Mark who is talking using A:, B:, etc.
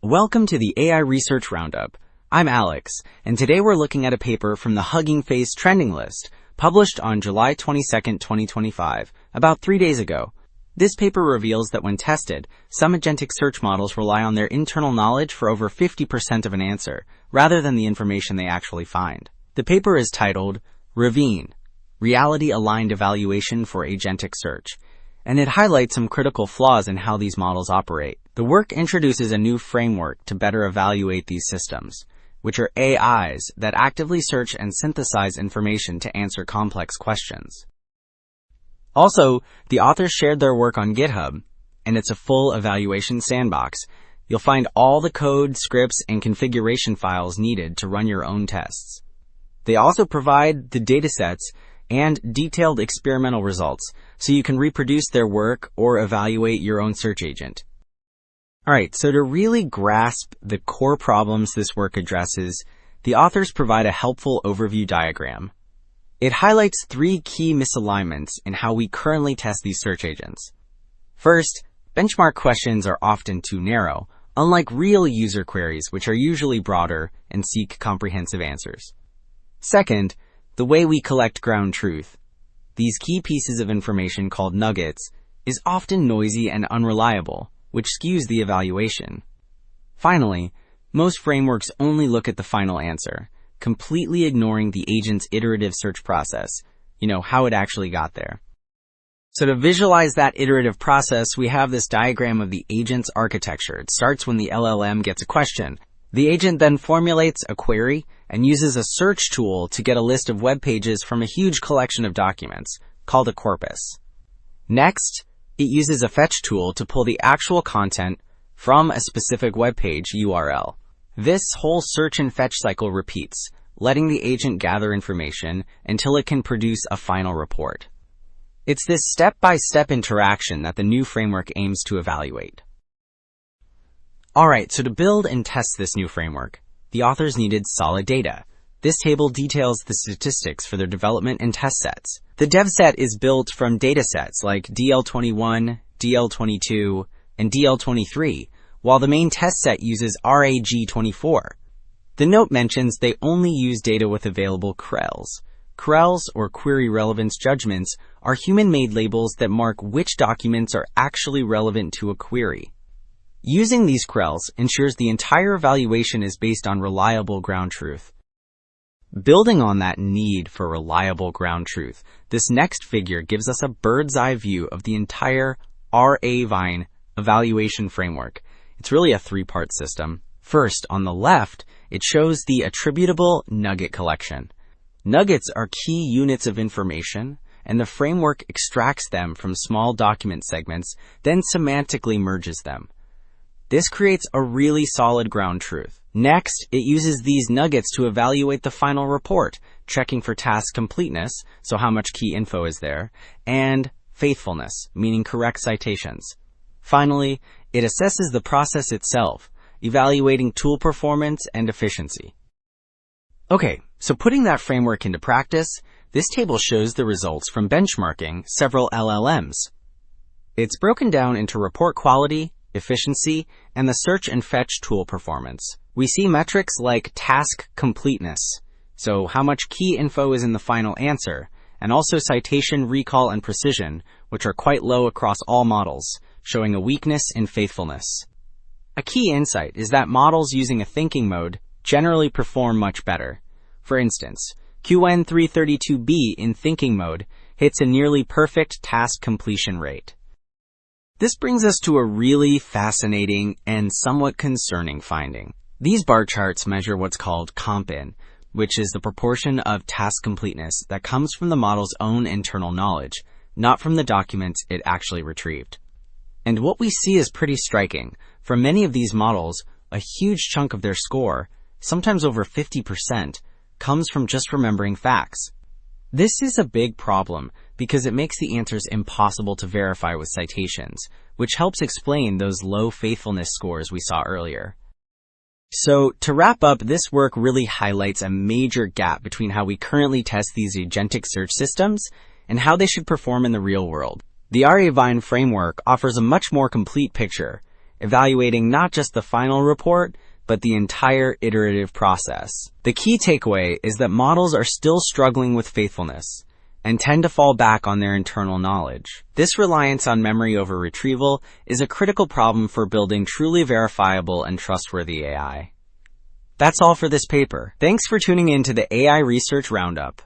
A: Welcome to the AI Research Roundup. I'm Alex, and today we're looking at a paper from the Hugging Face trending list, published on July 22, 2025, about 3 days ago. This paper reveals that when tested, some agentic search models rely on their internal knowledge for over 50% of an answer, rather than the information they actually find. The paper is titled RAVine, Reality-Aligned Evaluation for Agentic Search, and it highlights some critical flaws in how these models operate. The work introduces a new framework to better evaluate these systems, which are AIs that actively search and synthesize information to answer complex questions. Also, the authors shared their work on GitHub, and it's a full evaluation sandbox. You'll find all the code, scripts, and configuration files needed to run your own tests. They also provide the datasets and detailed experimental results, so you can reproduce their work or evaluate your own search agent. Alright, so to really grasp the core problems this work addresses, the authors provide a helpful overview diagram. It highlights 3 key misalignments in how we currently test these search agents. First, benchmark questions are often too narrow, unlike real user queries, which are usually broader and seek comprehensive answers. Second, the way we collect ground truth, these key pieces of information called nuggets, is often noisy and unreliable, which skews the evaluation. Finally, most frameworks only look at the final answer, completely ignoring the agent's iterative search process, how it actually got there. So to visualize that iterative process, we have this diagram of the agent's architecture. It starts when the LLM gets a question. The agent then formulates a query and uses a search tool to get a list of web pages from a huge collection of documents, called a corpus. Next, it uses a fetch tool to pull the actual content from a specific web page URL. This whole search and fetch cycle repeats, letting the agent gather information until it can produce a final report. It's this step-by-step interaction that the new framework aims to evaluate. Alright, so to build and test this new framework, the authors needed solid data. This table details the statistics for their development and test sets. The dev set is built from datasets like DL21, DL22, and DL23, while the main test set uses RAG24. The note mentions they only use data with available CRELs. CRELs, or query relevance judgments, are human-made labels that mark which documents are actually relevant to a query. Using these CRELs ensures the entire evaluation is based on reliable ground truth. Building on that need for reliable ground truth, this next figure gives us a bird's eye view of the entire RAVine evaluation framework. It's really a 3-part system. First, on the left, it shows the attributable nugget collection. Nuggets are key units of information, and the framework extracts them from small document segments, then semantically merges them. This creates a really solid ground truth. Next, it uses these nuggets to evaluate the final report, checking for task completeness, so how much key info is there, and faithfulness, meaning correct citations. Finally, it assesses the process itself, evaluating tool performance and efficiency. Okay, so putting that framework into practice, this table shows the results from benchmarking several LLMs. It's broken down into report quality, efficiency, and the search and fetch tool performance. We see metrics like task completeness, so how much key info is in the final answer, and also citation, recall, and precision, which are quite low across all models, showing a weakness in faithfulness. A key insight is that models using a thinking mode generally perform much better. For instance, QN332B in thinking mode hits a nearly perfect task completion rate. This brings us to a really fascinating and somewhat concerning finding. These bar charts measure what's called comp-in, which is the proportion of task completeness that comes from the model's own internal knowledge, not from the documents it actually retrieved. And what we see is pretty striking. For many of these models, a huge chunk of their score, sometimes over 50%, comes from just remembering facts. This is a big problem because it makes the answers impossible to verify with citations, which helps explain those low faithfulness scores we saw earlier. So, to wrap up, this work really highlights a major gap between how we currently test these agentic search systems and how they should perform in the real world. The RAVine framework offers a much more complete picture. evaluating not just the final report, but the entire iterative process. The key takeaway is that models are still struggling with faithfulness and tend to fall back on their internal knowledge. This reliance on memory over retrieval is a critical problem for building truly verifiable and trustworthy AI. That's all for this paper. Thanks for tuning in to the AI Research Roundup.